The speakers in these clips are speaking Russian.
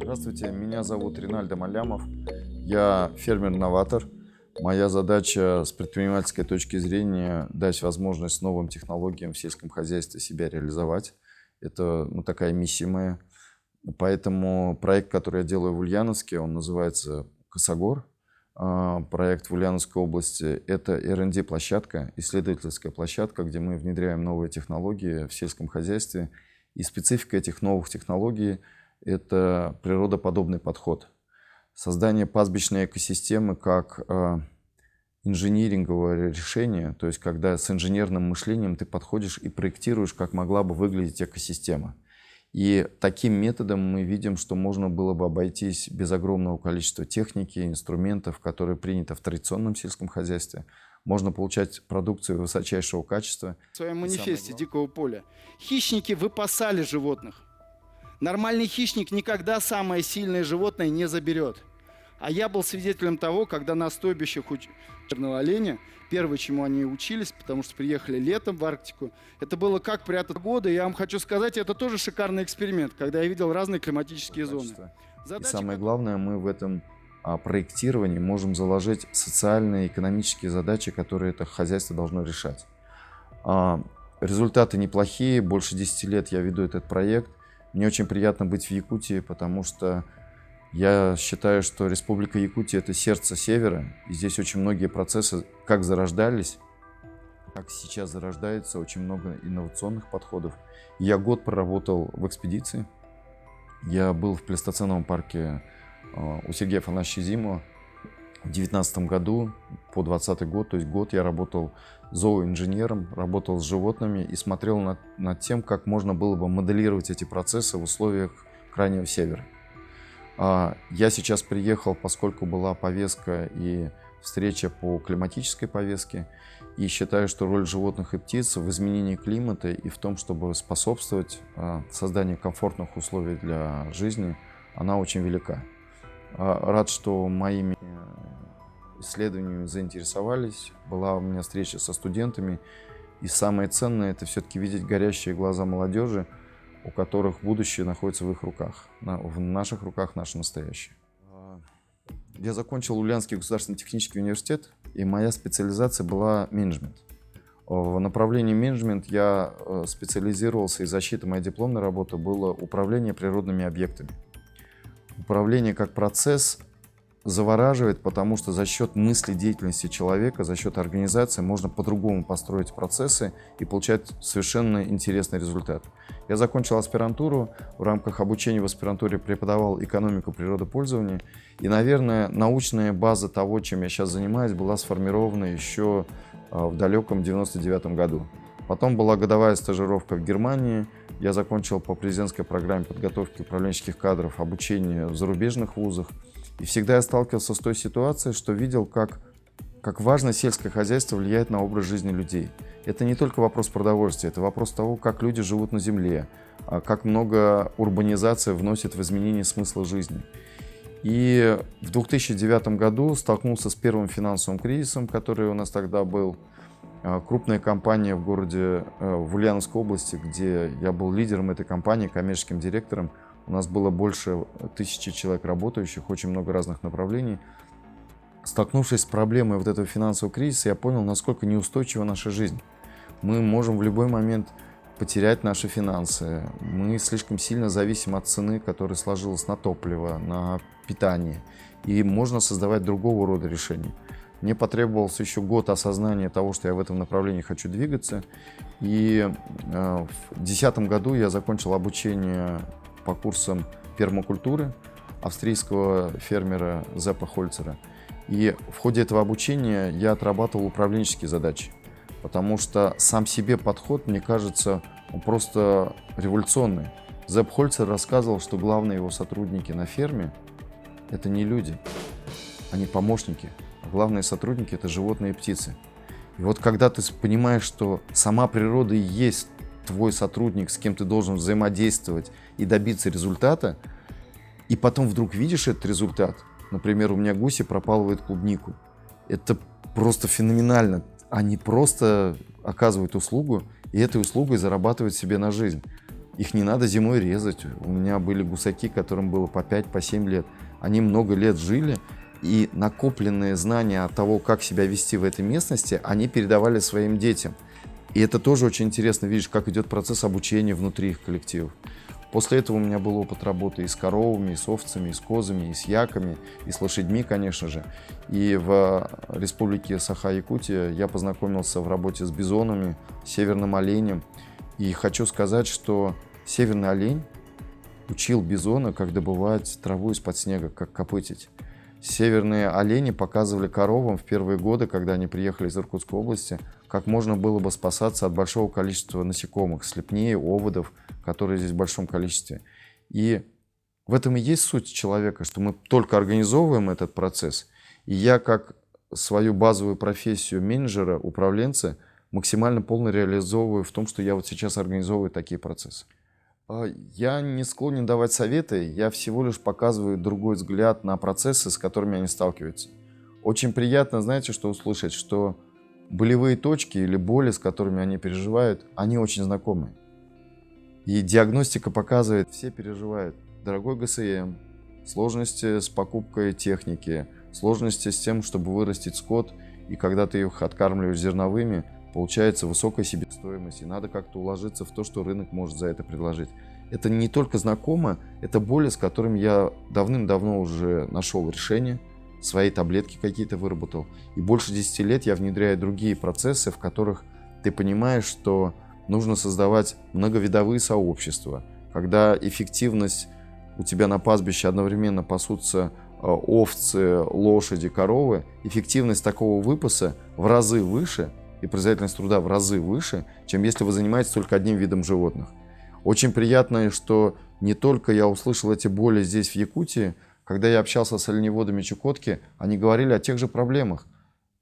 Здравствуйте, меня зовут Ринальдо Малямов. Я фермер-новатор. Моя задача с предпринимательской точки зрения дать возможность новым технологиям в сельском хозяйстве себя реализовать. Это такая миссия моя. Поэтому проект, который я делаю в Ульяновске, он называется «Косогор». Проект в Ульяновской области– это R&D-площадка, исследовательская площадка, где мы внедряем новые технологии в сельском хозяйстве. И специфика этих новых технологий – это природоподобный подход. Создание пастбищной экосистемы как инжиниринговое решение, то есть когда с инженерным мышлением ты подходишь и проектируешь, как могла бы выглядеть экосистема. И таким методом мы видим, что можно было бы обойтись без огромного количества техники, инструментов, которые приняты в традиционном сельском хозяйстве. Можно получать продукцию высочайшего качества. В своем манифесте «Дикого поля» хищники выпасали животных. Нормальный хищник никогда самое сильное животное не заберет. А я был свидетелем того, когда на стойбищах черного оленя, первое, чему они учились, потому что приехали летом в Арктику, это было как прятать годы. Я вам хочу сказать, это тоже шикарный эксперимент, когда я видел разные климатические зоны. И самое главное, мы в этом проектировании можем заложить социальные и экономические задачи, которые это хозяйство должно решать. Результаты неплохие, больше 10 лет я веду этот проект. Мне очень приятно быть в Якутии, потому что я считаю, что Республика Якутия – это сердце севера, и здесь очень многие процессы как зарождались, как сейчас зарождаются, очень много инновационных подходов. Я год проработал в экспедиции. Я был в плейстоценовом парке у Сергея Афанасьевича Зимова в 2019 году по 2020 год, то есть год я работал зооинженером, работал с животными и смотрел над тем, как можно было бы моделировать эти процессы в условиях Крайнего Севера. Я сейчас приехал, поскольку была повестка и встреча по климатической повестке, и считаю, что роль животных и птиц в изменении климата и в том, чтобы способствовать созданию комфортных условий для жизни, она очень велика. Рад, что моими исследованиями заинтересовались. Была у меня встреча со студентами. И самое ценное – это все-таки видеть горящие глаза молодежи, у которых будущее находится в их руках. В наших руках наше настоящее. Я закончил Ульяновский государственный технический университет, и моя специализация была менеджмент. В направлении менеджмент я специализировался, и защита моей дипломной работы была управление природными объектами. Управление как процесс завораживает, потому что за счет мысли, деятельности человека, за счет организации можно по-другому построить процессы и получать совершенно интересный результат. Я закончил аспирантуру, в рамках обучения в аспирантуре преподавал экономику природопользования. И, наверное, научная база того, чем я сейчас занимаюсь, была сформирована еще в далеком 1999 году. Потом была годовая стажировка в Германии. Я закончил по президентской программе подготовки управленческих кадров обучение в зарубежных вузах. И всегда я сталкивался с той ситуацией, что видел, как важно сельское хозяйство влияет на образ жизни людей. Это не только вопрос продовольствия, это вопрос того, как люди живут на земле, как много урбанизация вносит в изменение смысла жизни. И в 2009 году столкнулся с первым финансовым кризисом, который у нас тогда был. Крупная компания в городе, в Ульяновской области, где я был лидером этой компании, коммерческим директором. У нас было больше 1000 человек работающих, очень много разных направлений. Столкнувшись с проблемой вот этого финансового кризиса, я понял, насколько неустойчива наша жизнь. Мы можем в любой момент потерять наши финансы. Мы слишком сильно зависим от цены, которая сложилась на топливо, на питание. И можно создавать другого рода решения. Мне потребовался еще год осознания того, что я в этом направлении хочу двигаться. И в 2010 году я закончил обучение по курсам пермакультуры австрийского фермера Зеппа Хольцера. И в ходе этого обучения я отрабатывал управленческие задачи, потому что сам себе подход, мне кажется, он просто революционный. Зепп Хольцер рассказывал, что главные его сотрудники на ферме – это не люди, они помощники, а главные сотрудники – это животные и птицы. И вот когда ты понимаешь, что сама природа и есть твой сотрудник, с кем ты должен взаимодействовать и добиться результата, и потом вдруг видишь этот результат. Например, у меня гуси пропалывают клубнику. Это просто феноменально. Они просто оказывают услугу, и этой услугой зарабатывают себе на жизнь. Их не надо зимой резать. У меня были гусаки, которым было по 5, по 7 лет. Они много лет жили, и накопленные знания от того, как себя вести в этой местности, они передавали своим детям. И это тоже очень интересно, видишь, как идет процесс обучения внутри их коллективов. После этого у меня был опыт работы и с коровами, и с овцами, и с козами, и с яками, и с лошадьми, конечно же. И в республике Саха-Якутия я познакомился в работе с бизонами, северным оленем. И хочу сказать, что северный олень учил бизона, как добывать траву из-под снега, как копытить. Северные олени показывали коровам в первые годы, когда они приехали из Иркутской области, как можно было бы спасаться от большого количества насекомых, слепней, оводов, которые здесь в большом количестве. И в этом и есть суть человека, что мы только организовываем этот процесс. И я, как свою базовую профессию менеджера, управленца, максимально полно реализовываю в том, что я вот сейчас организовываю такие процессы. Я не склонен давать советы, я всего лишь показываю другой взгляд на процессы, с которыми они сталкиваются. Очень приятно, знаете, что услышать, что болевые точки или боли, с которыми они переживают, они очень знакомы. И диагностика показывает, все переживают дорогой ГСМ, сложности с покупкой техники, сложности с тем, чтобы вырастить скот, и когда ты их откармливаешь зерновыми, получается высокая себестоимость, и надо как-то уложиться в то, что рынок может за это предложить. Это не только знакомо, это боли, с которыми я давным-давно уже нашел решение, свои таблетки какие-то выработал. И больше 10 лет я внедряю другие процессы, в которых ты понимаешь, что нужно создавать многовидовые сообщества, когда эффективность у тебя на пастбище одновременно пасутся овцы, лошади, коровы, эффективность такого выпаса в разы выше, и производительность труда в разы выше, чем если вы занимаетесь только одним видом животных. Очень приятно, что не только я услышал эти боли здесь, в Якутии, когда я общался с оленеводами Чукотки, они говорили о тех же проблемах.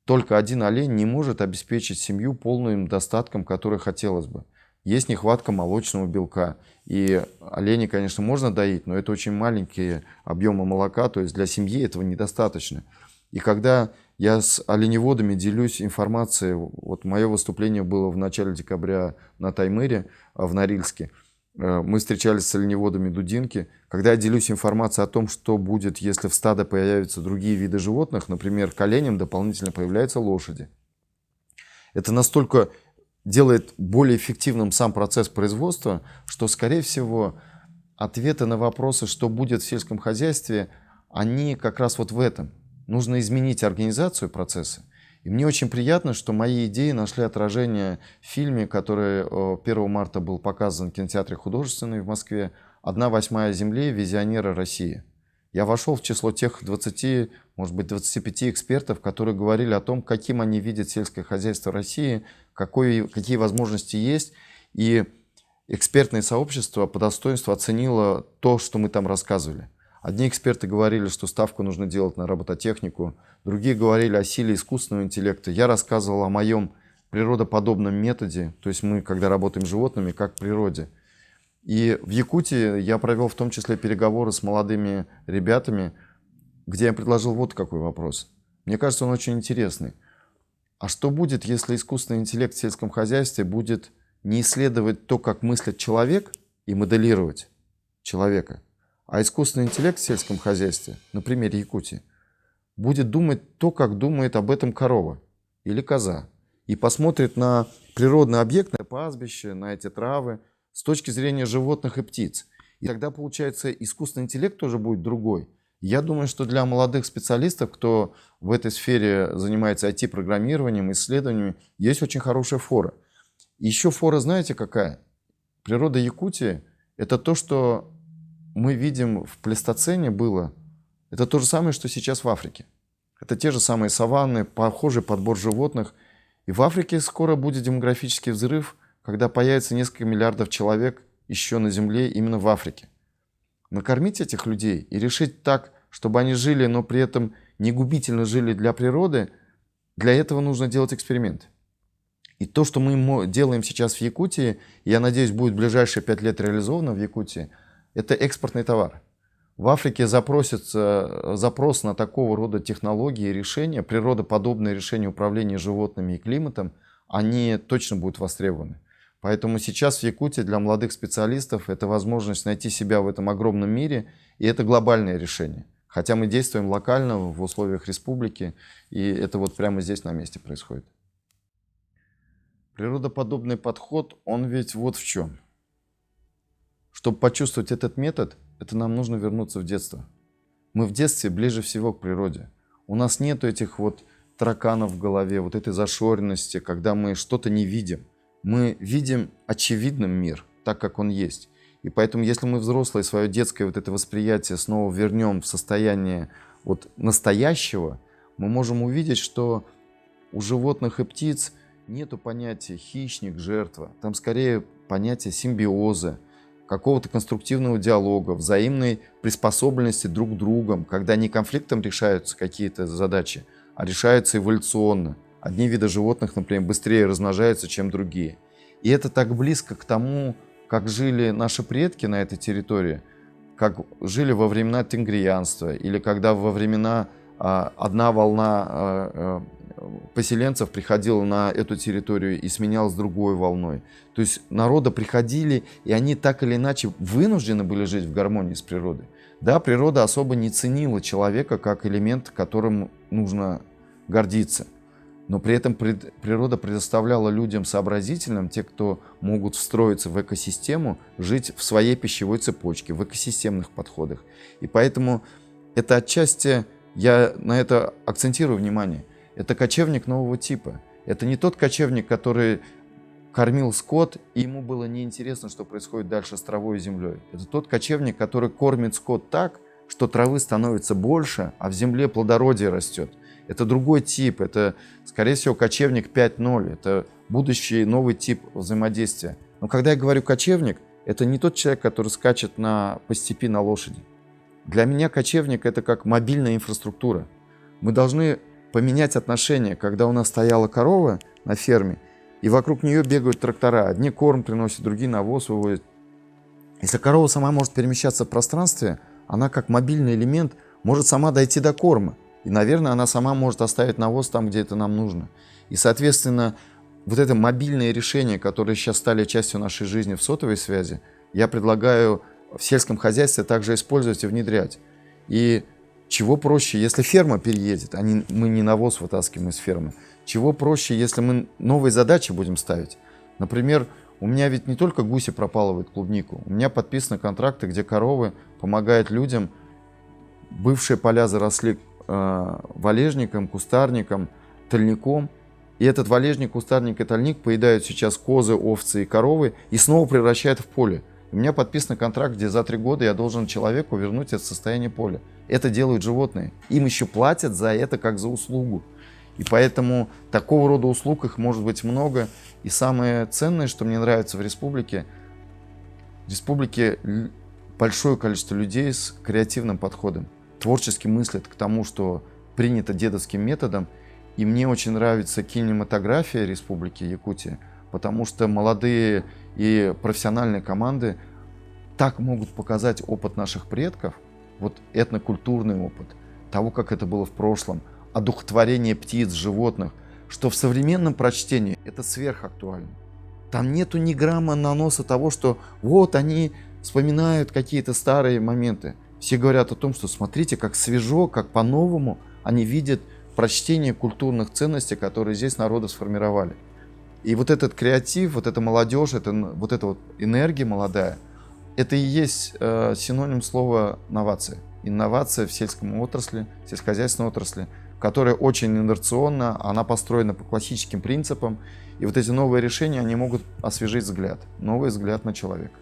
Только один олень не может обеспечить семью полным достатком, который хотелось бы. Есть нехватка молочного белка. И оленей, конечно, можно доить, но это очень маленькие объемы молока, то есть для семьи этого недостаточно. И когда я с оленеводами делюсь информацией, вот мое выступление было в начале декабря на Таймыре, в Норильске, мы встречались с оленеводами Дудинки. Когда я делюсь информацией о том, что будет, если в стадо появятся другие виды животных, например, к оленям дополнительно появляются лошади. Это настолько делает более эффективным сам процесс производства, что, скорее всего, ответы на вопросы, что будет в сельском хозяйстве, они как раз вот в этом. Нужно изменить организацию процесса. И мне очень приятно, что мои идеи нашли отражение в фильме, который 1 марта был показан в кинотеатре «Художественный» в Москве «1/8 земли. Визионеры России». Я вошел в число тех 20, может быть, 25 экспертов, которые говорили о том, каким они видят сельское хозяйство России, какие возможности есть. И экспертное сообщество по достоинству оценило то, что мы там рассказывали. Одни эксперты говорили, что ставку нужно делать на робототехнику, другие говорили о силе искусственного интеллекта. Я рассказывал о моем природоподобном методе, то есть мы, когда работаем с животными, как в природе. И в Якутии я провел в том числе переговоры с молодыми ребятами, где я предложил вот какой вопрос. Мне кажется, он очень интересный. А что будет, если искусственный интеллект в сельском хозяйстве будет не исследовать то, как мыслит человек, и моделировать человека, а искусственный интеллект в сельском хозяйстве, на примере Якутии, будет думать то, как думает об этом корова или коза, и посмотрит на природный объект, на пастбище, на эти травы, с точки зрения животных и птиц. И тогда, получается, искусственный интеллект тоже будет другой. Я думаю, что для молодых специалистов, кто в этой сфере занимается IT-программированием, исследованиями, есть очень хорошая фора. И еще фора, знаете, какая? Природа Якутии – это то, что мы видим в плейстоцене было. Это то же самое, что сейчас в Африке. Это те же самые саванны, похожий подбор животных. И в Африке скоро будет демографический взрыв, когда появится несколько миллиардов человек еще на Земле именно в Африке. Накормить этих людей и решить так, чтобы они жили, но при этом не губительно жили для природы, для этого нужно делать эксперименты. И то, что мы делаем сейчас в Якутии, я надеюсь, будет в ближайшие 5 лет реализовано в Якутии, это экспортный товар. В Африке запрос на такого рода технологии и решения, природоподобные решения управления животными и климатом, они точно будут востребованы. Поэтому сейчас в Якутии для молодых специалистов это возможность найти себя в этом огромном мире, и это глобальное решение. Хотя мы действуем локально в условиях республики, и это вот прямо здесь на месте происходит. Природоподобный подход, он ведь вот в чем. Чтобы почувствовать этот метод, это нам нужно вернуться в детство. Мы в детстве ближе всего к природе. У нас нет этих вот тараканов в голове, вот этой зашоренности, когда мы что-то не видим. Мы видим очевидным мир, так как он есть. И поэтому, если мы взрослые свое детское вот это восприятие снова вернем в состояние вот настоящего, мы можем увидеть, что у животных и птиц нету понятия хищник, жертва. Там скорее понятие симбиоза, какого-то конструктивного диалога, взаимной приспособленности друг к другу, когда не конфликтом решаются какие-то задачи, а решаются эволюционно. Одни виды животных, например, быстрее размножаются, чем другие. И это так близко к тому, как жили наши предки на этой территории, как жили во времена тенгрианства, или когда во времена одна волна поселенцев приходила на эту территорию и сменялась другой волной. То есть народы приходили, и они так или иначе вынуждены были жить в гармонии с природой. Да, природа особо не ценила человека как элемент, которым нужно гордиться. Но при этом природа предоставляла людям сообразительным, те, кто могут встроиться в экосистему, жить в своей пищевой цепочке, в экосистемных подходах. И поэтому это отчасти, я на это акцентирую внимание, это кочевник нового типа. Это не тот кочевник, который кормил скот, и ему было неинтересно, что происходит дальше с травой и землей. Это тот кочевник, который кормит скот так, что травы становится больше, а в земле плодородие растет. Это другой тип, это, скорее всего, кочевник 5.0, это будущий новый тип взаимодействия. Но когда я говорю кочевник, это не тот человек, который скачет по степи на лошади. Для меня кочевник – это как мобильная инфраструктура. Мы должны поменять отношения, когда у нас стояла корова на ферме, и вокруг нее бегают трактора. Одни корм приносят, другие навоз выводят. Если корова сама может перемещаться в пространстве, она как мобильный элемент может сама дойти до корма. И, наверное, она сама может оставить навоз там, где это нам нужно. И, соответственно, вот это мобильное решение, которые сейчас стали частью нашей жизни в сотовой связи, я предлагаю в сельском хозяйстве также использовать и внедрять. И чего проще, если ферма переедет, мы не навоз вытаскиваем из фермы. Чего проще, если мы новые задачи будем ставить. Например, у меня ведь не только гуси пропалывают клубнику. У меня подписаны контракты, где коровы помогают людям. Бывшие поля заросли валежником, кустарником, тольником. И этот валежник, кустарник и тольник поедают сейчас козы, овцы и коровы и снова превращают в поле. У меня подписан контракт, где за 3 года я должен человеку вернуть это состояние поля. Это делают животные. Им еще платят за это как за услугу. И поэтому такого рода услуг их может быть много. И самое ценное, что мне нравится в республике большое количество людей с креативным подходом. Творчески мыслят к тому, что принято дедовским методом. И мне очень нравится кинематография Республики Якутия, потому что молодые и профессиональные команды так могут показать опыт наших предков, вот этнокультурный опыт, того, как это было в прошлом, одухотворение птиц, животных, что в современном прочтении это сверхактуально. Там нету ни грамма наноса того, что вот они вспоминают какие-то старые моменты. Все говорят о том, что смотрите, как свежо, как по-новому они видят прочтение культурных ценностей, которые здесь народы сформировали. И вот этот креатив, вот эта молодежь, вот эта вот энергия молодая, это и есть синоним слова новация. Инновация в сельском отрасли, сельскохозяйственной отрасли, которая очень инерционна, она построена по классическим принципам. И вот эти новые решения, они могут освежить взгляд, новый взгляд на человека.